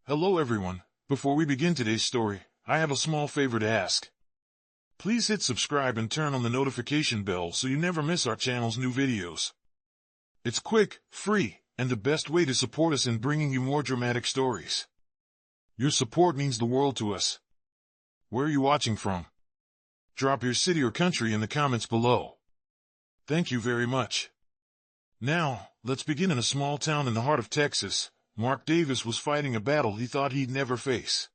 Hello everyone. Before we begin today's story, I have a small favor to ask. Please hit subscribe and turn on the notification bell so you never miss our channel's new videos. It's quick, free, and the best way to support us in bringing you more dramatic stories. Your support means the world to us. Where are you watching from? Drop your city or country in the comments below. Thank you very much. Now, let's begin in a small town in the heart of Texas. Mark Davis was fighting a battle he thought he'd never face.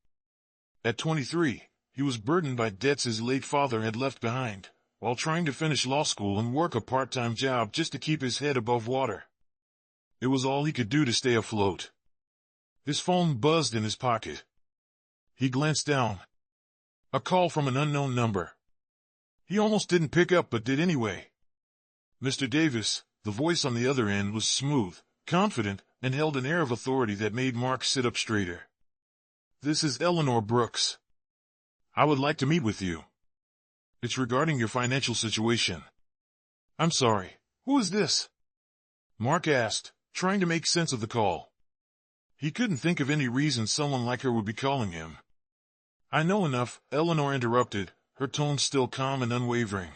At 23, he was burdened by debts his late father had left behind, while trying to finish law school and work a part-time job just to keep his head above water. It was all he could do to stay afloat. His phone buzzed in his pocket. He glanced down. A call from an unknown number. He almost didn't pick up but did anyway. Mr. Davis, the voice on the other end, was smooth, confident, and held an air of authority that made Mark sit up straighter. "This is Eleanor Brooks. I would like to meet with you. It's regarding your financial situation." "I'm sorry, who is this?" Mark asked, trying to make sense of the call. He couldn't think of any reason someone like her would be calling him. "I know enough," Eleanor interrupted, her tone still calm and unwavering.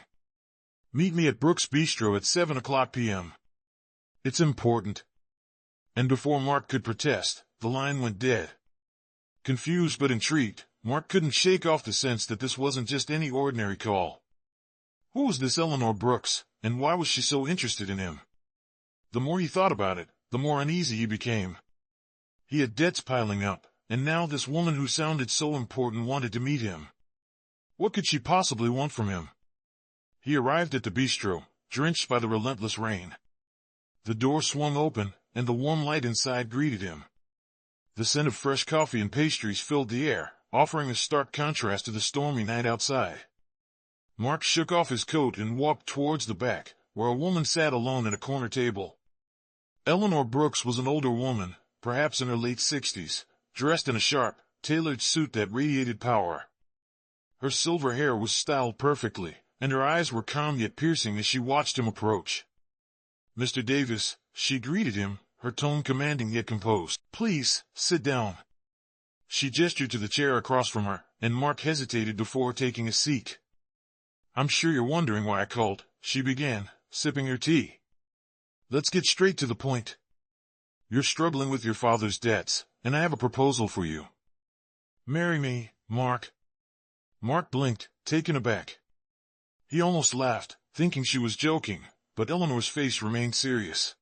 "Meet me at Brooks Bistro at 7 p.m. It's important." And before Mark could protest, the line went dead. Confused but intrigued, Mark couldn't shake off the sense that this wasn't just any ordinary call. Who was this Eleanor Brooks, and why was she so interested in him? The more he thought about it, the more uneasy he became. He had debts piling up, and now this woman who sounded so important wanted to meet him. What could she possibly want from him? He arrived at the bistro, drenched by the relentless rain. The door swung open, and the warm light inside greeted him. The scent of fresh coffee and pastries filled the air, offering a stark contrast to the stormy night outside. Mark shook off his coat and walked towards the back, where a woman sat alone at a corner table. Eleanor Brooks was an older woman, perhaps in her late 60s, dressed in a sharp, tailored suit that radiated power. Her silver hair was styled perfectly, and her eyes were calm yet piercing as she watched him approach. "Mr. Davis," she greeted him, her tone commanding yet composed. "Please, sit down." She gestured to the chair across from her, and Mark hesitated before taking a seat. "I'm sure you're wondering why I called," she began, sipping her tea. "Let's get straight to the point. You're struggling with your father's debts, and I have a proposal for you. Marry me, Mark." Mark blinked, taken aback. He almost laughed, thinking she was joking, but Eleanor's face remained serious.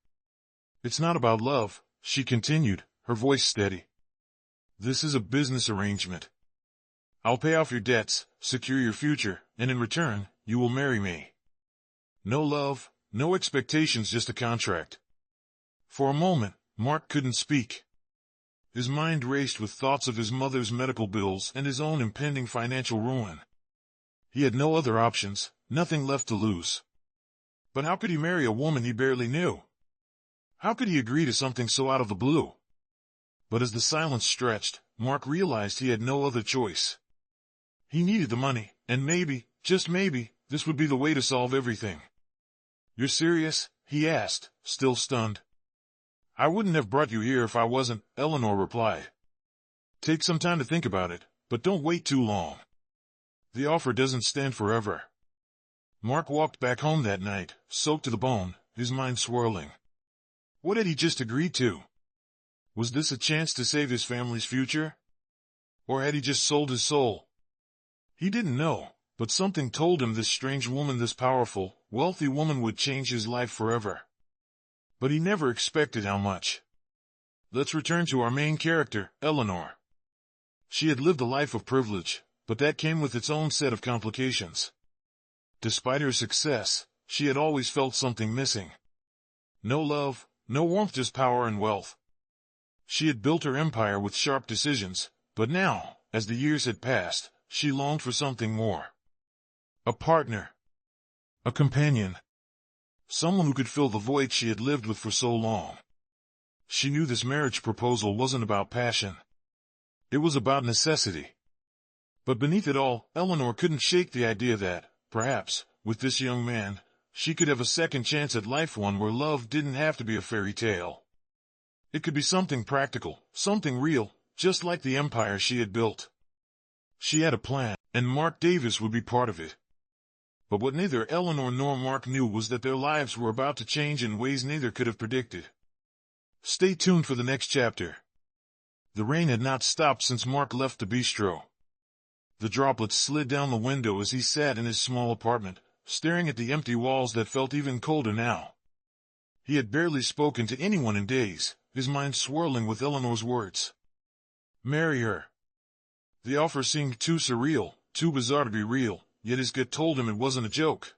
"It's not about love," she continued, her voice steady. "This is a business arrangement. I'll pay off your debts, secure your future, and in return, you will marry me. No love, no expectations, just a contract." For a moment, Mark couldn't speak. His mind raced with thoughts of his mother's medical bills and his own impending financial ruin. He had no other options, nothing left to lose. But how could he marry a woman he barely knew? How could he agree to something so out of the blue? But as the silence stretched, Mark realized he had no other choice. He needed the money, and maybe, just maybe, this would be the way to solve everything. "You're serious?" he asked, still stunned. "I wouldn't have brought you here if I wasn't," Eleanor replied. "Take some time to think about it, but don't wait too long. The offer doesn't stand forever." Mark walked back home that night, soaked to the bone, his mind swirling. What had he just agreed to? Was this a chance to save his family's future? Or had he just sold his soul? He didn't know, but something told him this strange woman, this powerful, wealthy woman, would change his life forever. But he never expected how much. Let's return to our main character, Eleanor. She had lived a life of privilege, but that came with its own set of complications. Despite her success, she had always felt something missing. No love, no warmth, just power and wealth. She had built her empire with sharp decisions, but now, as the years had passed, she longed for something more. A partner. A companion. Someone who could fill the void she had lived with for so long. She knew this marriage proposal wasn't about passion. It was about necessity. But beneath it all, Eleanor couldn't shake the idea that, perhaps, with this young man, she could have a second chance at life, one where love didn't have to be a fairy tale. It could be something practical, something real, just like the empire she had built. She had a plan, and Mark Davis would be part of it. But what neither Eleanor nor Mark knew was that their lives were about to change in ways neither could have predicted. Stay tuned for the next chapter. The rain had not stopped since Mark left the bistro. The droplets slid down the window as he sat in his small apartment, staring at the empty walls that felt even colder now. He had barely spoken to anyone in days, his mind swirling with Eleanor's words. Marry her. The offer seemed too surreal, too bizarre to be real, yet his gut told him it wasn't a joke.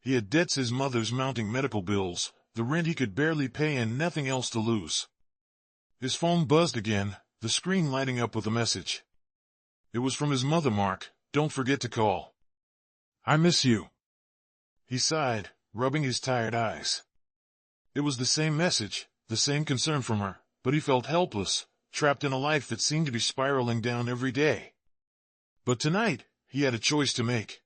He had debts, his mother's mounting medical bills, the rent he could barely pay, and nothing else to lose. His phone buzzed again, the screen lighting up with a message. It was from his mother. Mark, don't forget to call. I miss you. He sighed, rubbing his tired eyes. It was the same message, the same concern from her, but he felt helpless, trapped in a life that seemed to be spiraling down every day. But tonight, he had a choice to make.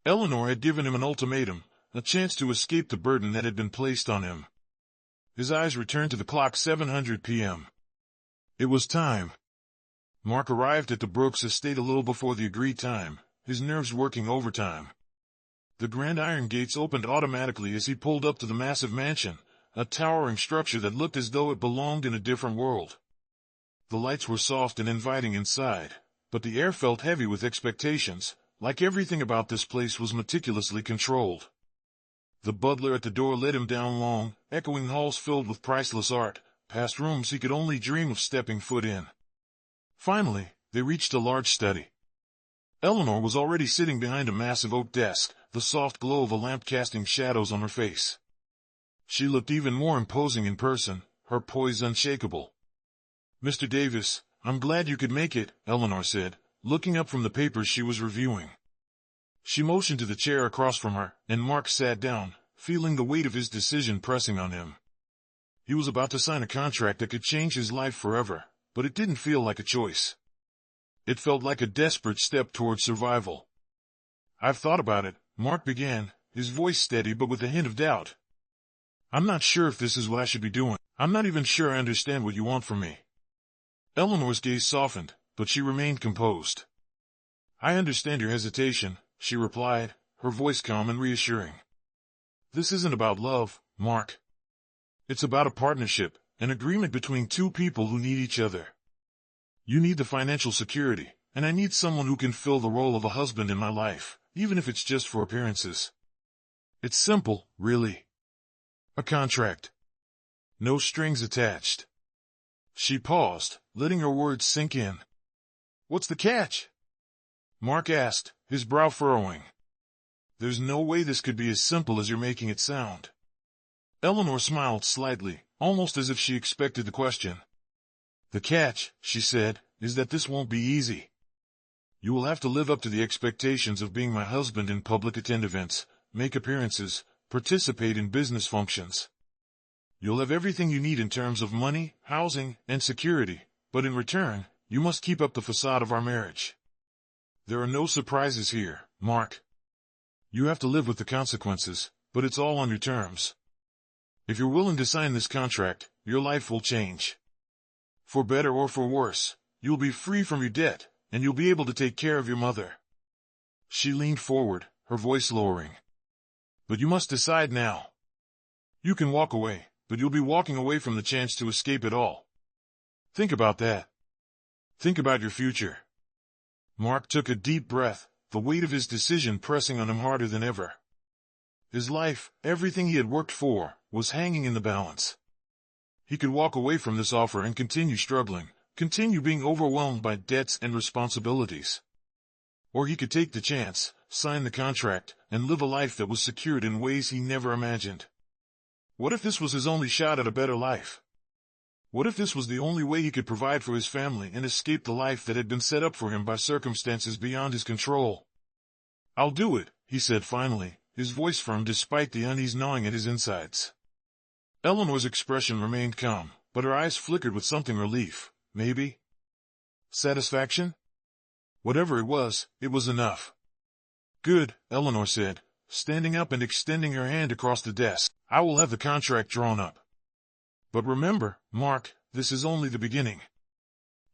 Eleanor had given him an ultimatum, a chance to escape the burden that had been placed on him. His eyes returned to the clock. 7:00 p.m. It was time. Mark arrived at the Brooks estate a little before the agreed time, his nerves working overtime. The grand iron gates opened automatically as he pulled up to the massive mansion, a towering structure that looked as though it belonged in a different world. The lights were soft and inviting inside, but the air felt heavy with expectations, like everything about this place was meticulously controlled. The butler at the door led him down long, echoing halls filled with priceless art, past rooms he could only dream of stepping foot in. Finally, they reached a large study. Eleanor was already sitting behind a massive oak desk, the soft glow of a lamp casting shadows on her face. She looked even more imposing in person, her poise unshakable. Mr. Davis, I'm glad you could make it, Eleanor said, looking up from the papers she was reviewing. She motioned to the chair across from her, and Mark sat down, feeling the weight of his decision pressing on him. He was about to sign a contract that could change his life forever, but it didn't feel like a choice. It felt like a desperate step toward survival. I've thought about it, Mark began, his voice steady but with a hint of doubt. I'm not sure if this is what I should be doing. I'm not even sure I understand what you want from me. Eleanor's gaze softened, but she remained composed. I understand your hesitation, she replied, her voice calm and reassuring. This isn't about love, Mark. It's about a partnership, an agreement between two people who need each other. You need the financial security, and I need someone who can fill the role of a husband in my life, even if it's just for appearances. It's simple, really. A contract. No strings attached. She paused, letting her words sink in. What's the catch? Mark asked, his brow furrowing. There's no way this could be as simple as you're making it sound. Eleanor smiled slightly, almost as if she expected the question. The catch, she said, is that this won't be easy. You will have to live up to the expectations of being my husband in public, attend events, make appearances, participate in business functions. You'll have everything you need in terms of money, housing, and security, but in return, you must keep up the facade of our marriage. There are no surprises here, Mark. You have to live with the consequences, but it's all on your terms. If you're willing to sign this contract, your life will change. For better or for worse, you'll be free from your debt, and you'll be able to take care of your mother. She leaned forward, her voice lowering. But you must decide now. You can walk away, but you'll be walking away from the chance to escape it all. Think about that. Think about your future. Mark took a deep breath, the weight of his decision pressing on him harder than ever. His life, everything he had worked for, was hanging in the balance. He could walk away from this offer and continue struggling, continue being overwhelmed by debts and responsibilities. Or he could take the chance, sign the contract, and live a life that was secured in ways he never imagined. What if this was his only shot at a better life? What if this was the only way he could provide for his family and escape the life that had been set up for him by circumstances beyond his control? I'll do it, he said finally, his voice firm despite the unease gnawing at his insides. Eleanor's expression remained calm, but her eyes flickered with something relief, maybe? Satisfaction? Whatever it was enough. Good, Eleanor said, standing up and extending her hand across the desk. I will have the contract drawn up. But remember, Mark, this is only the beginning.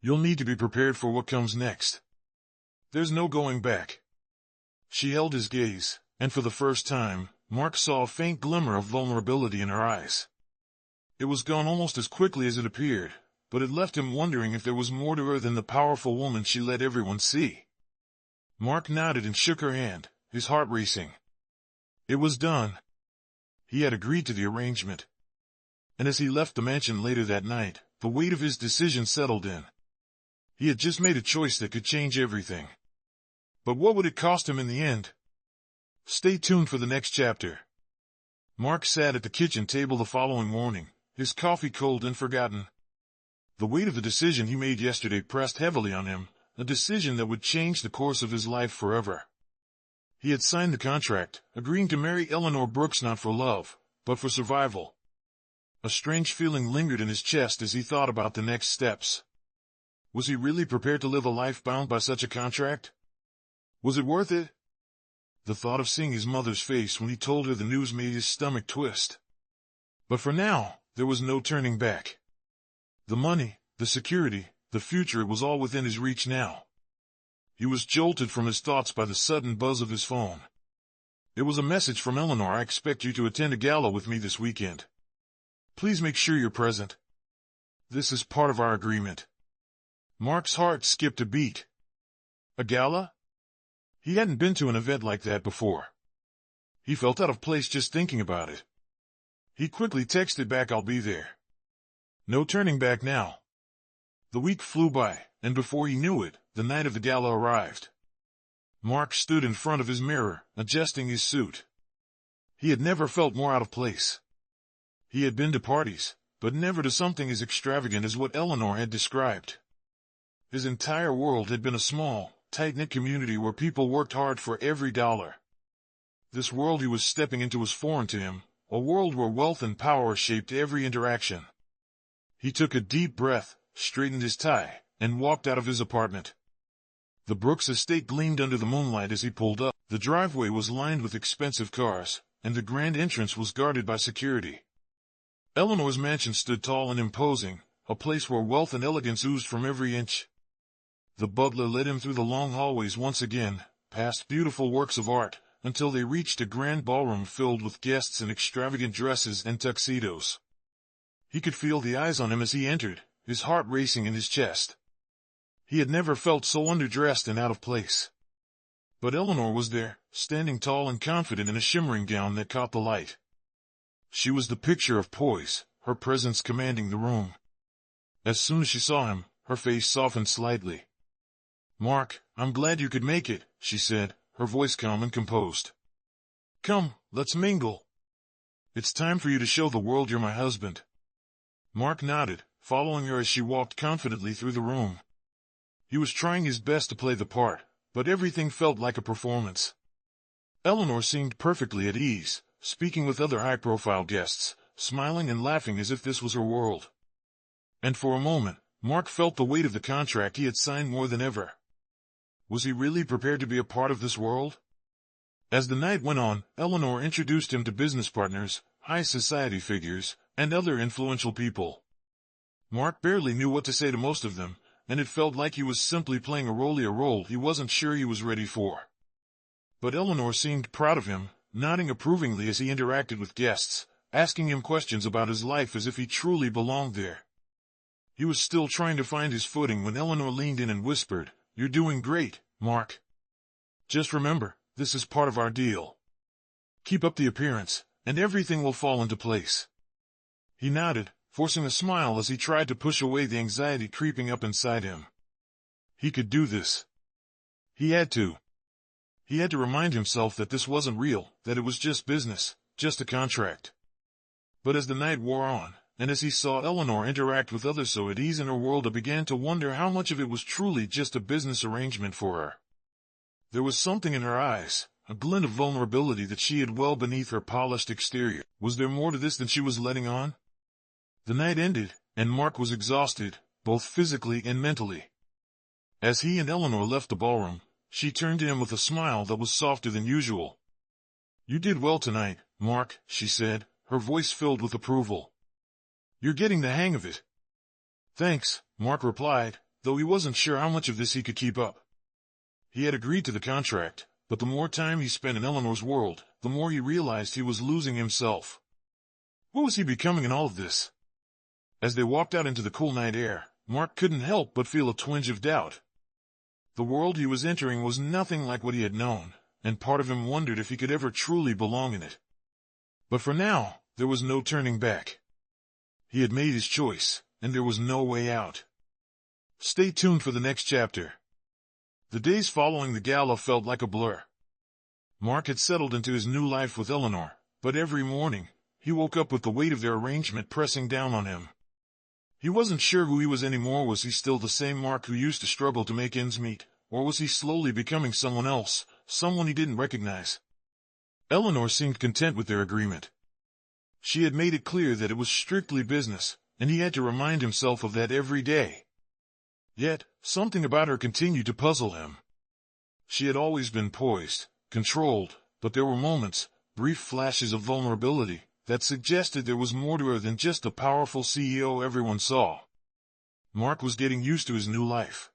You'll need to be prepared for what comes next. There's no going back. She held his gaze, and for the first time, Mark saw a faint glimmer of vulnerability in her eyes. It was gone almost as quickly as it appeared, but it left him wondering if there was more to her than the powerful woman she let everyone see. Mark nodded and shook her hand, his heart racing. It was done. He had agreed to the arrangement. And as he left the mansion later that night, the weight of his decision settled in. He had just made a choice that could change everything. But what would it cost him in the end? Stay tuned for the next chapter. Mark sat at the kitchen table the following morning, his coffee cold and forgotten. The weight of the decision he made yesterday pressed heavily on him, a decision that would change the course of his life forever. He had signed the contract, agreeing to marry Eleanor Brooks not for love, but for survival. A strange feeling lingered in his chest as he thought about the next steps. Was he really prepared to live a life bound by such a contract? Was it worth it? The thought of seeing his mother's face when he told her the news made his stomach twist. But for now, there was no turning back. The money, the security, the future, it was all within his reach now. He was jolted from his thoughts by the sudden buzz of his phone. It was a message from Eleanor. I expect you to attend a gala with me this weekend. Please make sure you're present. This is part of our agreement. Mark's heart skipped a beat. A gala? He hadn't been to an event like that before. He felt out of place just thinking about it. He quickly texted back, I'll be there. No turning back now. The week flew by, and before he knew it, the night of the gala arrived. Mark stood in front of his mirror, adjusting his suit. He had never felt more out of place. He had been to parties, but never to something as extravagant as what Eleanor had described. His entire world had been a small, tight-knit community where people worked hard for every dollar. This world he was stepping into was foreign to him, a world where wealth and power shaped every interaction. He took a deep breath, straightened his tie, and walked out of his apartment. The Brooks estate gleamed under the moonlight as he pulled up. The driveway was lined with expensive cars, and the grand entrance was guarded by security. Eleanor's mansion stood tall and imposing, a place where wealth and elegance oozed from every inch. The butler led him through the long hallways once again, past beautiful works of art, until they reached a grand ballroom filled with guests in extravagant dresses and tuxedos. He could feel the eyes on him as he entered, his heart racing in his chest. He had never felt so underdressed and out of place. But Eleanor was there, standing tall and confident in a shimmering gown that caught the light. She was the picture of poise, her presence commanding the room. As soon as she saw him, her face softened slightly. Mark, I'm glad you could make it, she said, her voice calm and composed. Come, let's mingle. It's time for you to show the world you're my husband. Mark nodded, following her as she walked confidently through the room. He was trying his best to play the part, but everything felt like a performance. Eleanor seemed perfectly at ease, speaking with other high-profile guests, smiling and laughing as if this was her world. And for a moment, Mark felt the weight of the contract he had signed more than ever. Was he really prepared to be a part of this world? As the night went on, Eleanor introduced him to business partners, high society figures, and other influential people. Mark barely knew what to say to most of them, and it felt like he was simply playing a role he wasn't sure he was ready for. But Eleanor seemed proud of him, nodding approvingly as he interacted with guests, asking him questions about his life as if he truly belonged there. He was still trying to find his footing when Eleanor leaned in and whispered, You're doing great, Mark. Just remember, this is part of our deal. Keep up the appearance, and everything will fall into place. He nodded, forcing a smile as he tried to push away the anxiety creeping up inside him. He could do this. He had to. He had to remind himself that this wasn't real, that it was just business, just a contract. But as the night wore on, and as he saw Eleanor interact with others so at ease in her world, he began to wonder how much of it was truly just a business arrangement for her. There was something in her eyes, a glint of vulnerability that she had well beneath her polished exterior. Was there more to this than she was letting on? The night ended, and Mark was exhausted, both physically and mentally. As he and Eleanor left the ballroom, she turned to him with a smile that was softer than usual. You did well tonight, Mark, she said, her voice filled with approval. You're getting the hang of it. Thanks, Mark replied, though he wasn't sure how much of this he could keep up. He had agreed to the contract, but the more time he spent in Eleanor's world, the more he realized he was losing himself. What was he becoming in all of this? As they walked out into the cool night air, Mark couldn't help but feel a twinge of doubt. The world he was entering was nothing like what he had known, and part of him wondered if he could ever truly belong in it. But for now, there was no turning back. He had made his choice, and there was no way out. Stay tuned for the next chapter. The days following the gala felt like a blur. Mark had settled into his new life with Eleanor, but every morning, he woke up with the weight of their arrangement pressing down on him. He wasn't sure who he was anymore. Was he still the same Mark who used to struggle to make ends meet, or was he slowly becoming someone else, someone he didn't recognize? Eleanor seemed content with their agreement. She had made it clear that it was strictly business, and he had to remind himself of that every day. Yet, something about her continued to puzzle him. She had always been poised, controlled, but there were moments, brief flashes of vulnerability, that suggested there was more to her than just the powerful CEO everyone saw. Mark was getting used to his new life.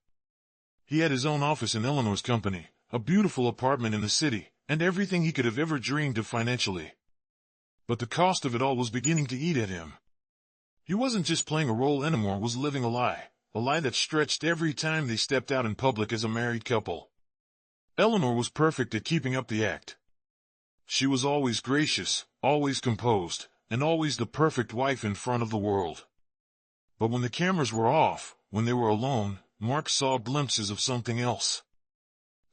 He had his own office in Eleanor's company, a beautiful apartment in the city, and everything he could have ever dreamed of financially. But the cost of it all was beginning to eat at him. He wasn't just playing a role anymore, was living a lie that stretched every time they stepped out in public as a married couple. Eleanor was perfect at keeping up the act. She was always gracious, always composed, and always the perfect wife in front of the world. But when the cameras were off, when they were alone, Mark saw glimpses of something else.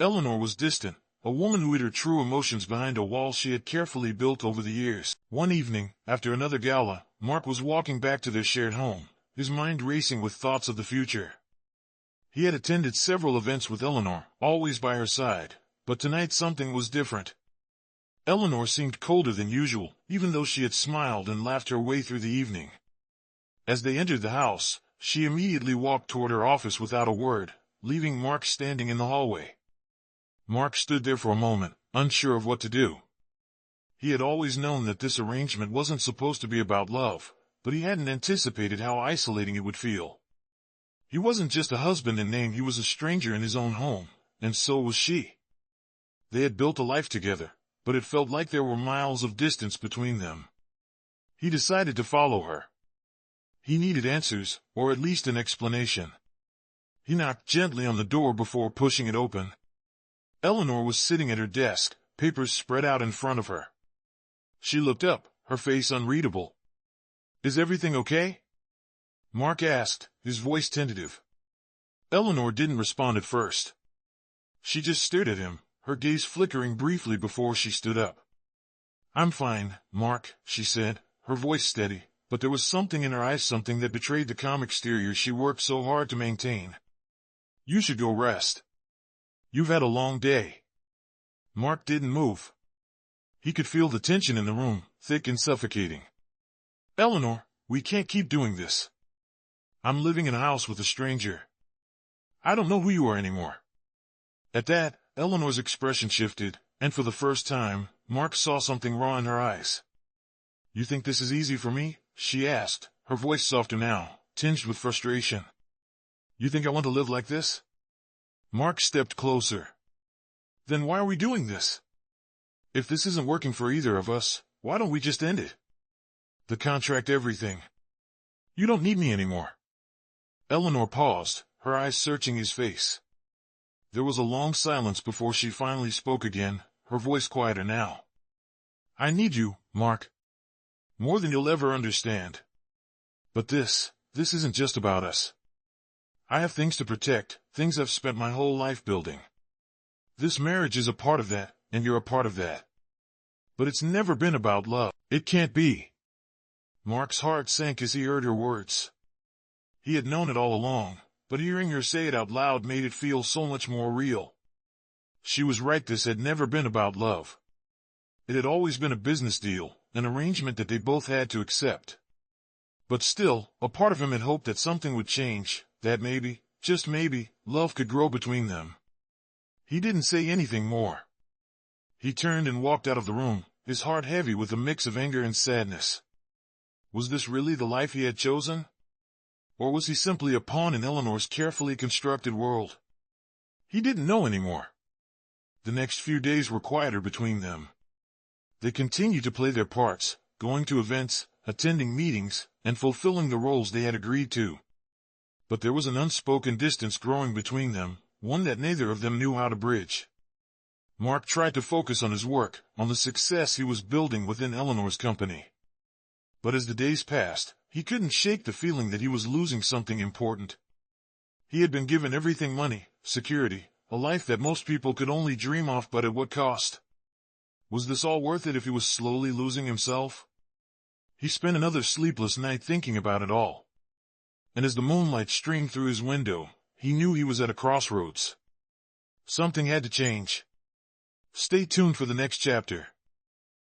Eleanor was distant, a woman who hid her true emotions behind a wall she had carefully built over the years. One evening, after another gala, Mark was walking back to their shared home, his mind racing with thoughts of the future. He had attended several events with Eleanor, always by her side, but tonight something was different. Eleanor seemed colder than usual, even though she had smiled and laughed her way through the evening. As they entered the house, she immediately walked toward her office without a word, leaving Mark standing in the hallway. Mark stood there for a moment, unsure of what to do. He had always known that this arrangement wasn't supposed to be about love, but he hadn't anticipated how isolating it would feel. He wasn't just a husband in name, he was a stranger in his own home, and so was she. They had built a life together, but it felt like there were miles of distance between them. He decided to follow her. He needed answers, or at least an explanation. He knocked gently on the door before pushing it open. Eleanor was sitting at her desk, papers spread out in front of her. She looked up, her face unreadable. "Is everything okay?" Mark asked, his voice tentative. Eleanor didn't respond at first. She just stared at him, her gaze flickering briefly before she stood up. "I'm fine, Mark," she said, her voice steady, but there was something in her eyes, something that betrayed the calm exterior she worked so hard to maintain. "You should go rest. You've had a long day." Mark didn't move. He could feel the tension in the room, thick and suffocating. "Eleanor, we can't keep doing this. I'm living in a house with a stranger. I don't know who you are anymore." At that, Eleanor's expression shifted, and for the first time, Mark saw something raw in her eyes. "You think this is easy for me?" she asked, her voice softer now, tinged with frustration. "You think I want to live like this?" Mark stepped closer. "Then why are we doing this? If this isn't working for either of us, why don't we just end it? The contract, everything. You don't need me anymore." Eleanor paused, her eyes searching his face. There was a long silence before she finally spoke again, her voice quieter now. "I need you, Mark. More than you'll ever understand. But this isn't just about us. I have things to protect, things I've spent my whole life building. This marriage is a part of that, and you're a part of that. But it's never been about love. It can't be." Mark's heart sank as he heard her words. He had known it all along, but hearing her say it out loud made it feel so much more real. She was right, this had never been about love. It had always been a business deal, an arrangement that they both had to accept. But still, a part of him had hoped that something would change, that maybe, just maybe, love could grow between them. He didn't say anything more. He turned and walked out of the room, his heart heavy with a mix of anger and sadness. Was this really the life he had chosen? Or was he simply a pawn in Eleanor's carefully constructed world? He didn't know anymore. The next few days were quieter between them. They continued to play their parts, going to events, attending meetings, and fulfilling the roles they had agreed to. But there was an unspoken distance growing between them, one that neither of them knew how to bridge. Mark tried to focus on his work, on the success he was building within Eleanor's company. But as the days passed, he couldn't shake the feeling that he was losing something important. He had been given everything: money, security, a life that most people could only dream of, but at what cost? Was this all worth it if he was slowly losing himself? He spent another sleepless night thinking about it all. And as the moonlight streamed through his window, he knew he was at a crossroads. Something had to change. Stay tuned for the next chapter.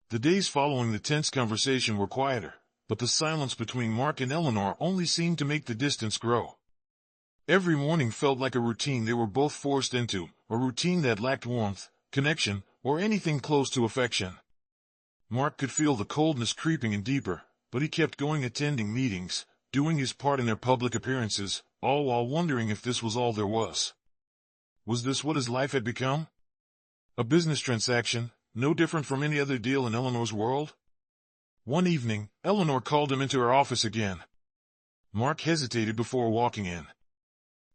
The days following the tense conversation were quieter, but the silence between Mark and Eleanor only seemed to make the distance grow. Every morning felt like a routine they were both forced into, a routine that lacked warmth, connection, or anything close to affection. Mark could feel the coldness creeping in deeper, but he kept going, attending meetings, doing his part in their public appearances, all while wondering if this was all there was. Was this what his life had become? A business transaction, no different from any other deal in Eleanor's world? One evening, Eleanor called him into her office again. Mark hesitated before walking in.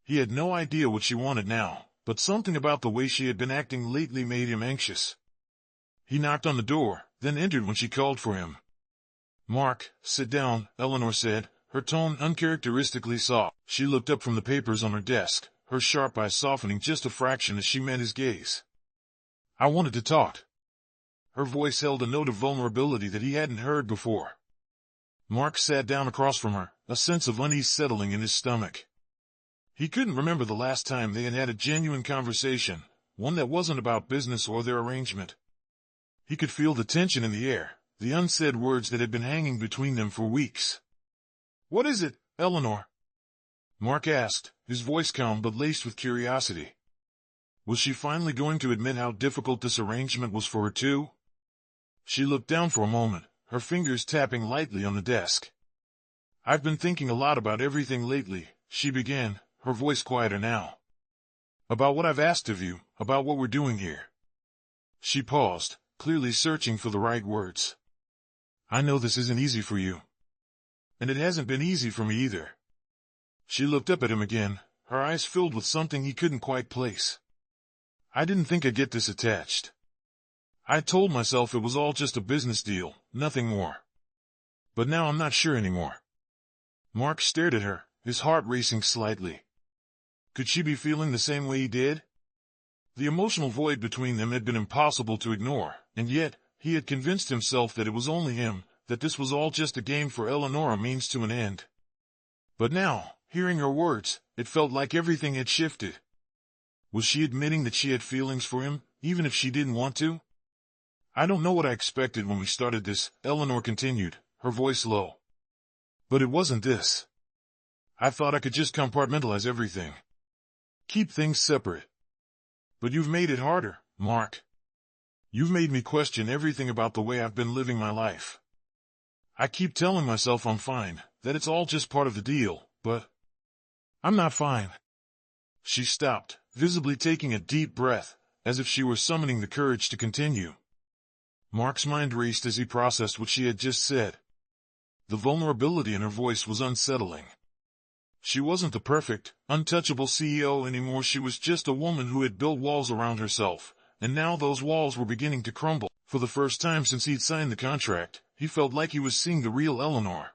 He had no idea what she wanted now, but something about the way she had been acting lately made him anxious. He knocked on the door, then entered when she called for him. "Mark, sit down," Eleanor said, her tone uncharacteristically soft. She looked up from the papers on her desk, her sharp eyes softening just a fraction as she met his gaze. "I wanted to talk." Her voice held a note of vulnerability that he hadn't heard before. Mark sat down across from her, a sense of unease settling in his stomach. He couldn't remember the last time they had had a genuine conversation, one that wasn't about business or their arrangement. He could feel the tension in the air, the unsaid words that had been hanging between them for weeks. "What is it, Eleanor?" Mark asked, his voice calm but laced with curiosity. Was she finally going to admit how difficult this arrangement was for her too? She looked down for a moment, her fingers tapping lightly on the desk. "I've been thinking a lot about everything lately," she began, her voice quieter now. "About what I've asked of you, about what we're doing here." She paused, clearly searching for the right words. "I know this isn't easy for you. And it hasn't been easy for me either." She looked up at him again, her eyes filled with something he couldn't quite place. "I didn't think I'd get this attached. I told myself it was all just a business deal, nothing more. But now I'm not sure anymore." Mark stared at her, his heart racing slightly. Could she be feeling the same way he did? The emotional void between them had been impossible to ignore, and yet, he had convinced himself that it was only him, that this was all just a game for Eleanor, a means to an end. But now, hearing her words, it felt like everything had shifted. Was she admitting that she had feelings for him, even if she didn't want to? "I don't know what I expected when we started this," Eleanor continued, her voice low. "But it wasn't this. I thought I could just compartmentalize everything. Keep things separate. But you've made it harder, Mark. You've made me question everything about the way I've been living my life. I keep telling myself I'm fine, that it's all just part of the deal, but I'm not fine." She stopped, visibly taking a deep breath, as if she were summoning the courage to continue. Mark's mind raced as he processed what she had just said. The vulnerability in her voice was unsettling. She wasn't the perfect, untouchable CEO anymore. She was just a woman who had built walls around herself, and now those walls were beginning to crumble. For the first time since he'd signed the contract, he felt like he was seeing the real Eleanor.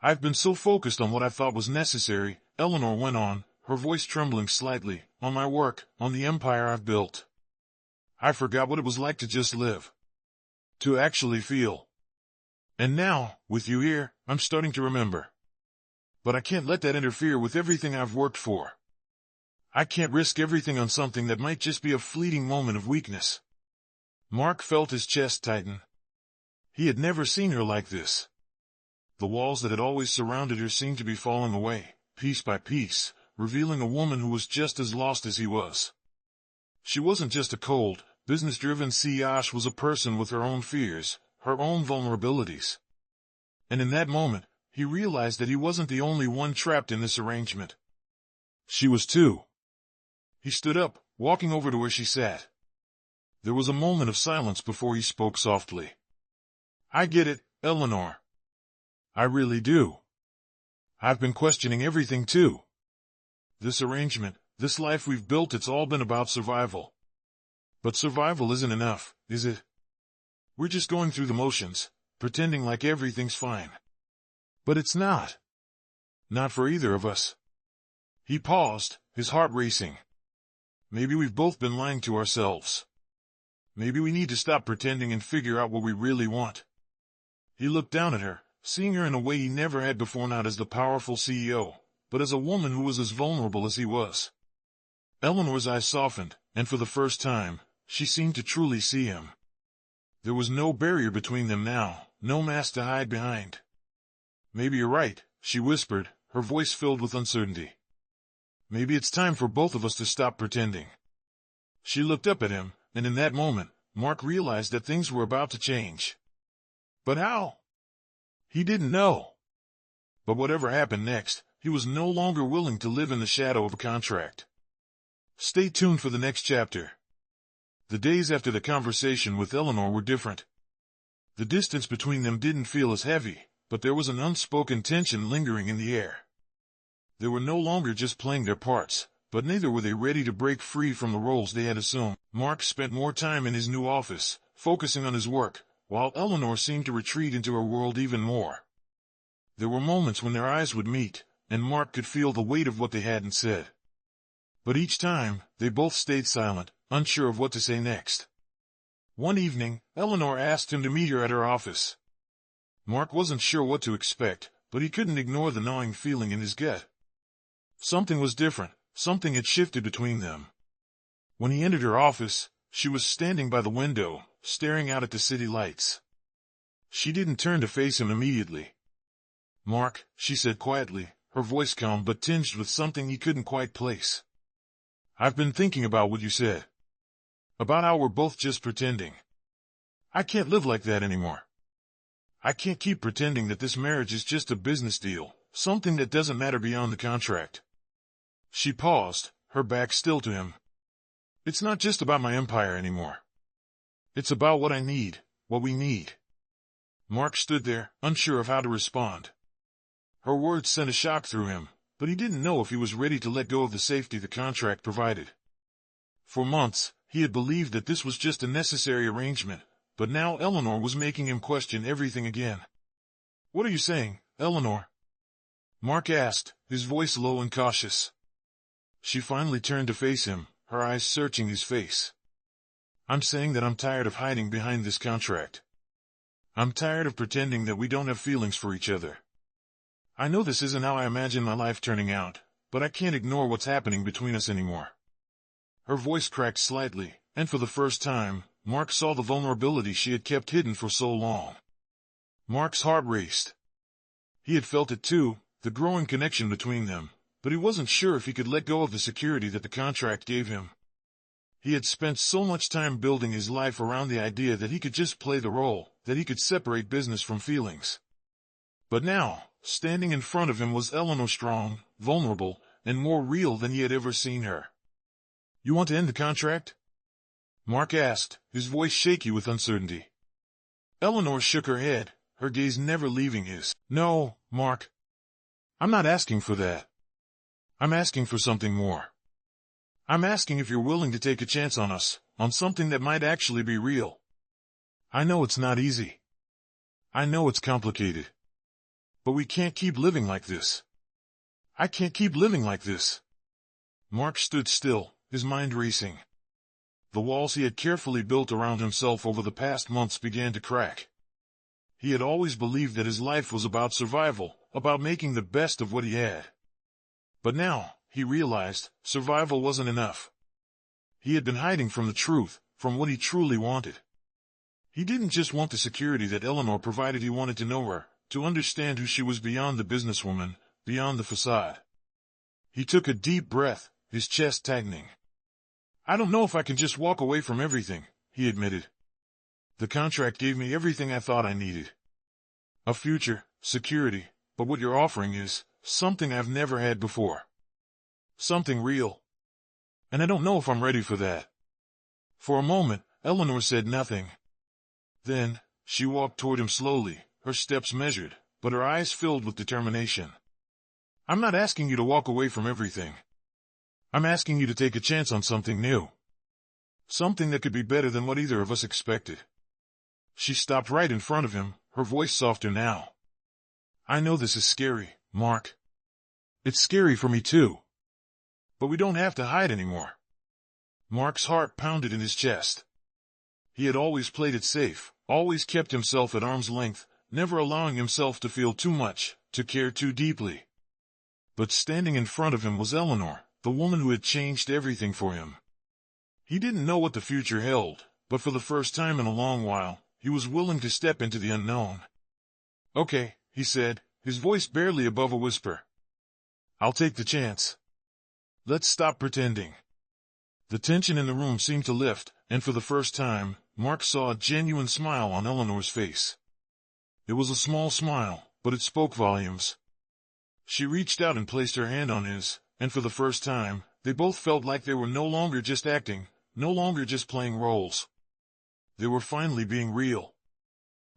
"I've been so focused on what I thought was necessary," Eleanor went on, her voice trembling slightly, "on my work, on the empire I've built. I forgot what it was like to just live. To actually feel. And now, with you here, I'm starting to remember. But I can't let that interfere with everything I've worked for. I can't risk everything on something that might just be a fleeting moment of weakness." Mark felt his chest tighten. He had never seen her like this. The walls that had always surrounded her seemed to be falling away, piece by piece, revealing a woman who was just as lost as he was. She wasn't just a cold, business-driven CEO. She was a person with her own fears, her own vulnerabilities. And in that moment, he realized that he wasn't the only one trapped in this arrangement. She was too. He stood up, walking over to where she sat. There was a moment of silence before he spoke softly. I get it, Eleanor. I really do. I've been questioning everything too. This arrangement, this life we've built, it's all been about survival. But survival isn't enough, is it? We're just going through the motions, pretending like everything's fine. But it's not. Not for either of us. He paused, his heart racing. Maybe we've both been lying to ourselves. Maybe we need to stop pretending and figure out what we really want. He looked down at her, seeing her in a way he never had before, not as the powerful CEO, but as a woman who was as vulnerable as he was. Eleanor's eyes softened, and for the first time, she seemed to truly see him. There was no barrier between them now, no mask to hide behind. Maybe you're right, she whispered, her voice filled with uncertainty. Maybe it's time for both of us to stop pretending. She looked up at him, and in that moment, Mark realized that things were about to change. But how? He didn't know. But whatever happened next, he was no longer willing to live in the shadow of a contract. Stay tuned for the next chapter. The days after the conversation with Eleanor were different. The distance between them didn't feel as heavy, but there was an unspoken tension lingering in the air. They were no longer just playing their parts, but neither were they ready to break free from the roles they had assumed. Mark spent more time in his new office, focusing on his work, while Eleanor seemed to retreat into her world even more. There were moments when their eyes would meet, and Mark could feel the weight of what they hadn't said. But each time, they both stayed silent, unsure of what to say next. One evening, Eleanor asked him to meet her at her office. Mark wasn't sure what to expect, but he couldn't ignore the gnawing feeling in his gut. Something was different, something had shifted between them. When he entered her office, she was standing by the window, staring out at the city lights. She didn't turn to face him immediately. Mark, she said quietly, her voice calm but tinged with something he couldn't quite place. I've been thinking about what you said. About how we're both just pretending. I can't live like that anymore. I can't keep pretending that this marriage is just a business deal, something that doesn't matter beyond the contract. She paused, her back still to him. It's not just about my empire anymore. It's about what I need, what we need. Mark stood there, unsure of how to respond. Her words sent a shock through him, but he didn't know if he was ready to let go of the safety the contract provided. For months, he had believed that this was just a necessary arrangement, but now Eleanor was making him question everything again. What are you saying, Eleanor? Mark asked, his voice low and cautious. She finally turned to face him, her eyes searching his face. I'm saying that I'm tired of hiding behind this contract. I'm tired of pretending that we don't have feelings for each other. I know this isn't how I imagine my life turning out, but I can't ignore what's happening between us anymore. Her voice cracked slightly, and for the first time, Mark saw the vulnerability she had kept hidden for so long. Mark's heart raced. He had felt it too, the growing connection between them, but he wasn't sure if he could let go of the security that the contract gave him. He had spent so much time building his life around the idea that he could just play the role, that he could separate business from feelings. But now, standing in front of him was Eleanor, strong, vulnerable, and more real than he had ever seen her. You want to end the contract? Mark asked, his voice shaky with uncertainty. Eleanor shook her head, her gaze never leaving his. No, Mark. I'm not asking for that. I'm asking for something more. I'm asking if you're willing to take a chance on us, on something that might actually be real. I know it's not easy. I know it's complicated. But we can't keep living like this. I can't keep living like this. Mark stood still, his mind racing. The walls he had carefully built around himself over the past months began to crack. He had always believed that his life was about survival, about making the best of what he had. But now, he realized, survival wasn't enough. He had been hiding from the truth, from what he truly wanted. He didn't just want the security that Eleanor provided, he wanted to know her, to understand who she was beyond the businesswoman, beyond the facade. He took a deep breath, his chest tightening. I don't know if I can just walk away from everything, he admitted. The contract gave me everything I thought I needed. A future, security, but what you're offering is something I've never had before. Something real. And I don't know if I'm ready for that." For a moment, Eleanor said nothing. Then, she walked toward him slowly, her steps measured, but her eyes filled with determination. "I'm not asking you to walk away from everything. I'm asking you to take a chance on something new. Something that could be better than what either of us expected." She stopped right in front of him, her voice softer now. "I know this is scary, Mark. It's scary for me too. But we don't have to hide anymore." Mark's heart pounded in his chest. He had always played it safe, always kept himself at arm's length, never allowing himself to feel too much, to care too deeply. But standing in front of him was Eleanor, the woman who had changed everything for him. He didn't know what the future held, but for the first time in a long while, he was willing to step into the unknown. "Okay," he said, his voice barely above a whisper. "I'll take the chance. Let's stop pretending." The tension in the room seemed to lift, and for the first time, Mark saw a genuine smile on Eleanor's face. It was a small smile, but it spoke volumes. She reached out and placed her hand on his, and for the first time, they both felt like they were no longer just acting, no longer just playing roles. They were finally being real.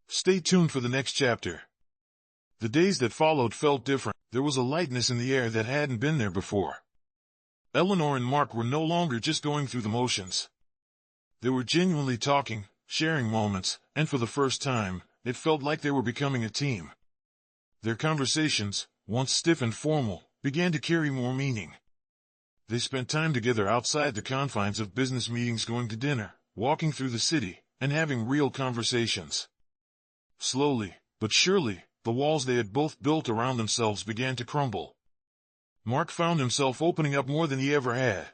Stay tuned for the next chapter. The days that followed felt different. There was a lightness in the air that hadn't been there before. Eleanor and Mark were no longer just going through the motions. They were genuinely talking, sharing moments, and for the first time, it felt like they were becoming a team. Their conversations, once stiff and formal, began to carry more meaning. They spent time together outside the confines of business meetings, going to dinner, walking through the city, and having real conversations. Slowly, but surely, the walls they had both built around themselves began to crumble. Mark found himself opening up more than he ever had.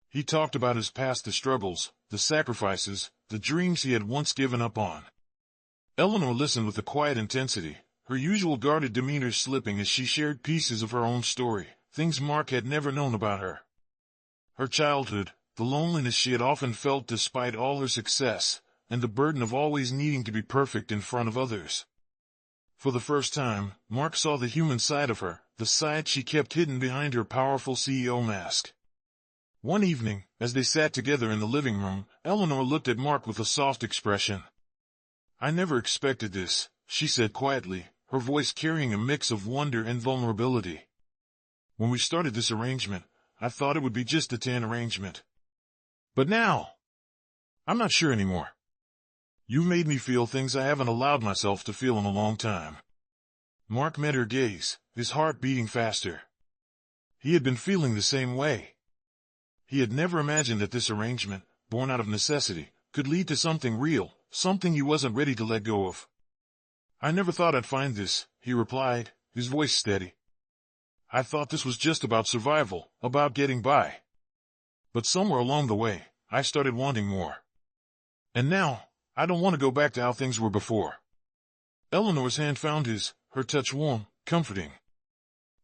He talked about his past, the struggles, the sacrifices, the dreams he had once given up on. Eleanor listened with a quiet intensity, her usual guarded demeanor slipping as she shared pieces of her own story, things Mark had never known about her. Her childhood, the loneliness she had often felt despite all her success, and the burden of always needing to be perfect in front of others. For the first time, Mark saw the human side of her, the side she kept hidden behind her powerful CEO mask. One evening, as they sat together in the living room, Eleanor looked at Mark with a soft expression. "I never expected this," she said quietly, her voice carrying a mix of wonder and vulnerability. "When we started this arrangement, I thought it would be just a 10 arrangement. But now, I'm not sure anymore. You've made me feel things I haven't allowed myself to feel in a long time." Mark met her gaze, his heart beating faster. He had been feeling the same way. He had never imagined that this arrangement, born out of necessity, could lead to something real, something he wasn't ready to let go of. "I never thought I'd find this," he replied, his voice steady. "I thought this was just about survival, about getting by. But somewhere along the way, I started wanting more. And now, I don't want to go back to how things were before." Eleanor's hand found his, her touch warm, comforting.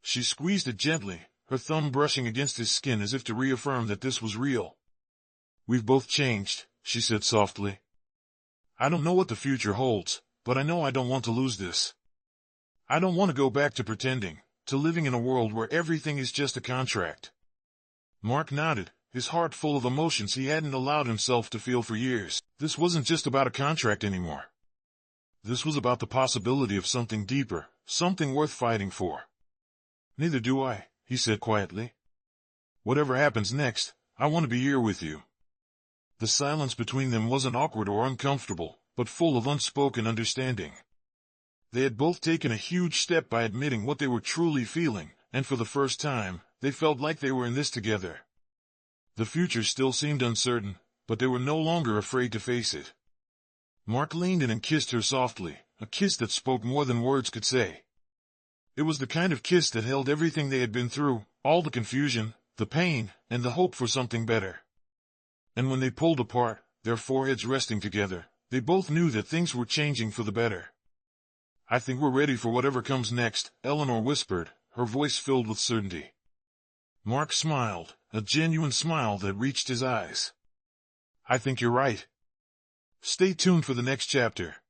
She squeezed it gently, her thumb brushing against his skin as if to reaffirm that this was real. "We've both changed," she said softly. "I don't know what the future holds, but I know I don't want to lose this. I don't want to go back to pretending, to living in a world where everything is just a contract." Mark nodded, his heart full of emotions he hadn't allowed himself to feel for years. This wasn't just about a contract anymore. This was about the possibility of something deeper, something worth fighting for. "Neither do I," he said quietly. "Whatever happens next, I want to be here with you." The silence between them wasn't awkward or uncomfortable, but full of unspoken understanding. They had both taken a huge step by admitting what they were truly feeling, and for the first time, they felt like they were in this together. The future still seemed uncertain, but they were no longer afraid to face it. Mark leaned in and kissed her softly, a kiss that spoke more than words could say. It was the kind of kiss that held everything they had been through, all the confusion, the pain, and the hope for something better. And when they pulled apart, their foreheads resting together, they both knew that things were changing for the better. "I think we're ready for whatever comes next," Eleanor whispered, her voice filled with certainty. Mark smiled, a genuine smile that reached his eyes. "I think you're right." Stay tuned for the next chapter.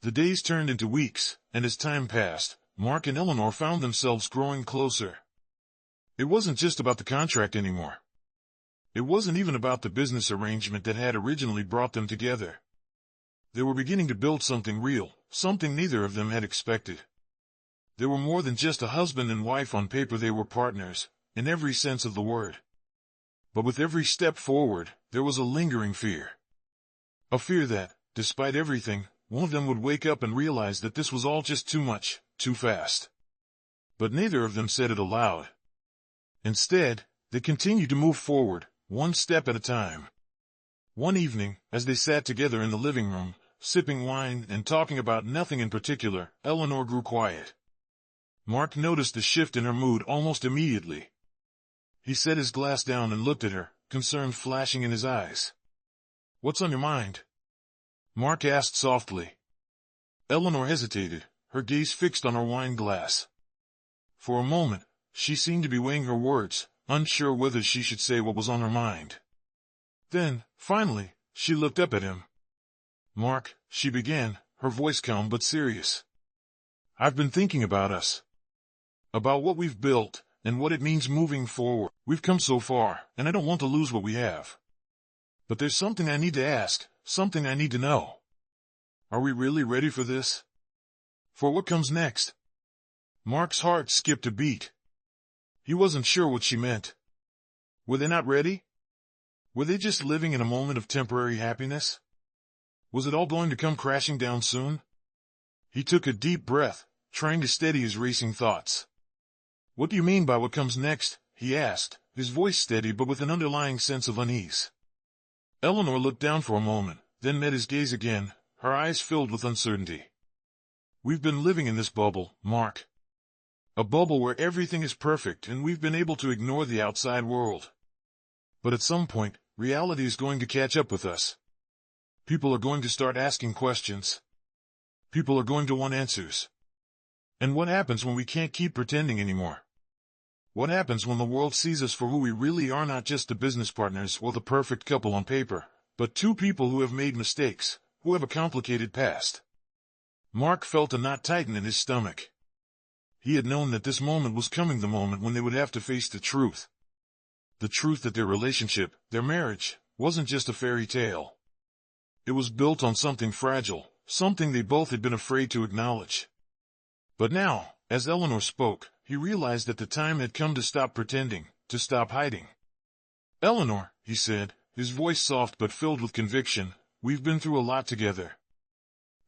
The days turned into weeks, and as time passed, Mark and Eleanor found themselves growing closer. It wasn't just about the contract anymore. It wasn't even about the business arrangement that had originally brought them together. They were beginning to build something real, something neither of them had expected. They were more than just a husband and wife on paper, they were partners, in every sense of the word. But with every step forward, there was a lingering fear. A fear that, despite everything, one of them would wake up and realize that this was all just too much, too fast. But neither of them said it aloud. Instead, they continued to move forward, one step at a time. One evening, as they sat together in the living room, sipping wine and talking about nothing in particular, Eleanor grew quiet. Mark noticed the shift in her mood almost immediately. He set his glass down and looked at her, concern flashing in his eyes. "What's on your mind?" Mark asked softly. Eleanor hesitated, her gaze fixed on her wine glass. For a moment, she seemed to be weighing her words, unsure whether she should say what was on her mind. Then, finally, she looked up at him. "Mark," she began, her voice calm but serious. "I've been thinking about us. About what we've built, and what it means moving forward. We've come so far, and I don't want to lose what we have. But there's something I need to ask, something I need to know. Are we really ready for this? For what comes next?" Mark's heart skipped a beat. He wasn't sure what she meant. Were they not ready? Were they just living in a moment of temporary happiness? Was it all going to come crashing down soon? He took a deep breath, trying to steady his racing thoughts. "What do you mean by what comes next?" he asked, his voice steady but with an underlying sense of unease. Eleanor looked down for a moment, then met his gaze again, her eyes filled with uncertainty. "We've been living in this bubble, Mark. A bubble where everything is perfect and we've been able to ignore the outside world. But at some point, reality is going to catch up with us. People are going to start asking questions. People are going to want answers. And what happens when we can't keep pretending anymore? What happens when the world sees us for who we really are, not just the business partners or the perfect couple on paper, but two people who have made mistakes, who have a complicated past?" Mark felt a knot tighten in his stomach. He had known that this moment was coming, the moment when they would have to face the truth. The truth that their relationship, their marriage, wasn't just a fairy tale. It was built on something fragile, something they both had been afraid to acknowledge. But now, as Eleanor spoke, he realized that the time had come to stop pretending, to stop hiding. "Eleanor," he said, his voice soft but filled with conviction, "we've been through a lot together.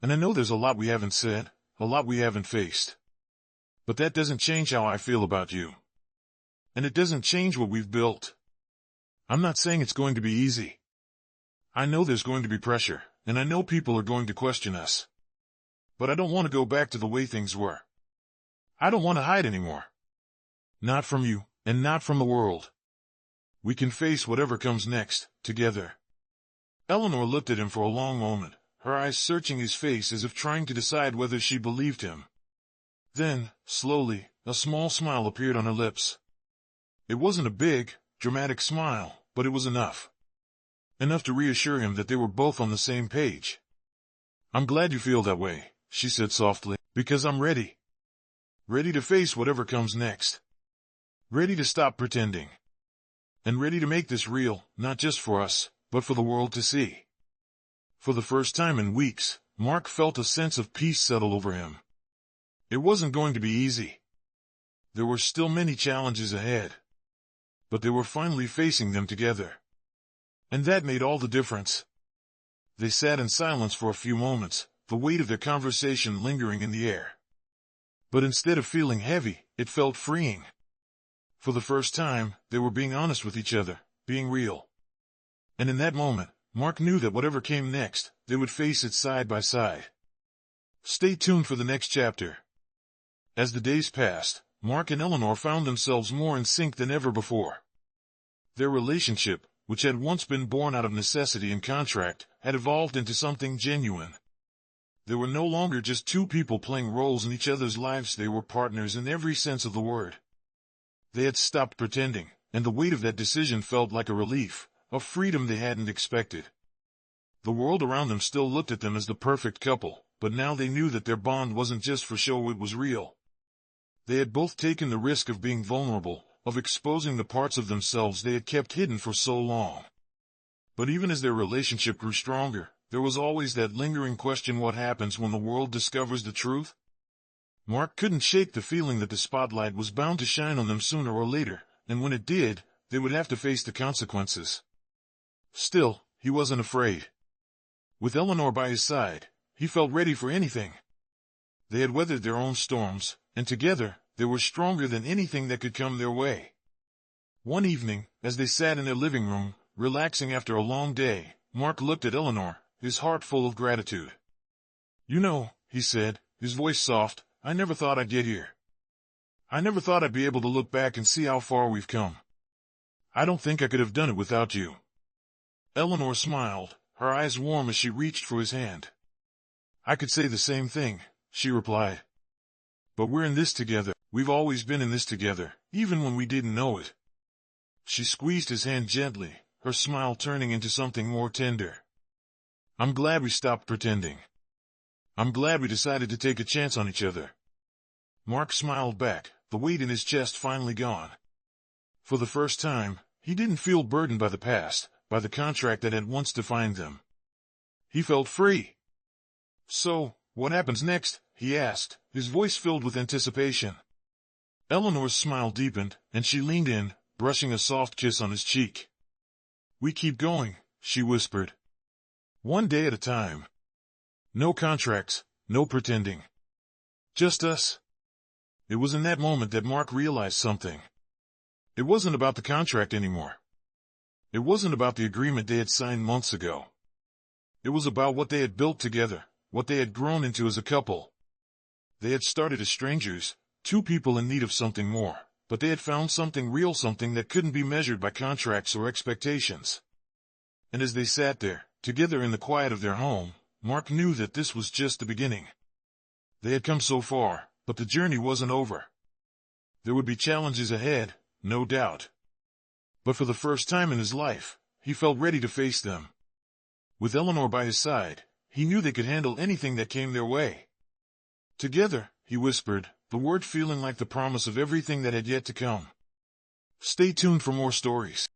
And I know there's a lot we haven't said, a lot we haven't faced. But that doesn't change how I feel about you. And it doesn't change what we've built. I'm not saying it's going to be easy. I know there's going to be pressure, and I know people are going to question us. But I don't want to go back to the way things were. I don't want to hide anymore. Not from you, and not from the world. We can face whatever comes next, together." Eleanor looked at him for a long moment, her eyes searching his face as if trying to decide whether she believed him. Then, slowly, a small smile appeared on her lips. It wasn't a big, dramatic smile, but it was enough. Enough to reassure him that they were both on the same page. "I'm glad you feel that way," she said softly, "because I'm ready. Ready to face whatever comes next. Ready to stop pretending. And ready to make this real, not just for us, but for the world to see." For the first time in weeks, Mark felt a sense of peace settle over him. It wasn't going to be easy. There were still many challenges ahead. But they were finally facing them together. And that made all the difference. They sat in silence for a few moments, the weight of their conversation lingering in the air. But instead of feeling heavy, it felt freeing. For the first time, they were being honest with each other, being real. And in that moment, Mark knew that whatever came next, they would face it side by side. Stay tuned for the next chapter. As the days passed, Mark and Eleanor found themselves more in sync than ever before. Their relationship, which had once been born out of necessity and contract, had evolved into something genuine. They were no longer just two people playing roles in each other's lives, they were partners in every sense of the word. They had stopped pretending, and the weight of that decision felt like a relief, a freedom they hadn't expected. The world around them still looked at them as the perfect couple, but now they knew that their bond wasn't just for show, it was real. They had both taken the risk of being vulnerable, of exposing the parts of themselves they had kept hidden for so long. But even as their relationship grew stronger, there was always that lingering question: what happens when the world discovers the truth? Mark couldn't shake the feeling that the spotlight was bound to shine on them sooner or later, and when it did, they would have to face the consequences. Still, he wasn't afraid. With Eleanor by his side, he felt ready for anything. They had weathered their own storms, and together, they were stronger than anything that could come their way. One evening, as they sat in their living room, relaxing after a long day, Mark looked at Eleanor, his heart full of gratitude. "You know," he said, his voice soft, "I never thought I'd get here. I never thought I'd be able to look back and see how far we've come. I don't think I could have done it without you." Eleanor smiled, her eyes warm as she reached for his hand. "I could say the same thing," she replied. "But we're in this together. We've always been in this together, even when we didn't know it." She squeezed his hand gently, her smile turning into something more tender. "I'm glad we stopped pretending. I'm glad we decided to take a chance on each other." Mark smiled back, the weight in his chest finally gone. For the first time, he didn't feel burdened by the past, by the contract that had once defined them. He felt free. "So, what happens next?" he asked, his voice filled with anticipation. Eleanor's smile deepened, and she leaned in, brushing a soft kiss on his cheek. "We keep going," she whispered. "One day at a time. No contracts, no pretending. Just us." It was in that moment that Mark realized something. It wasn't about the contract anymore. It wasn't about the agreement they had signed months ago. It was about what they had built together, what they had grown into as a couple. They had started as strangers, two people in need of something more, but they had found something real, something that couldn't be measured by contracts or expectations. And as they sat there, together in the quiet of their home, Mark knew that this was just the beginning. They had come so far, but the journey wasn't over. There would be challenges ahead, no doubt. But for the first time in his life, he felt ready to face them. With Eleanor by his side, he knew they could handle anything that came their way. "Together," he whispered, the word feeling like the promise of everything that had yet to come. Stay tuned for more stories.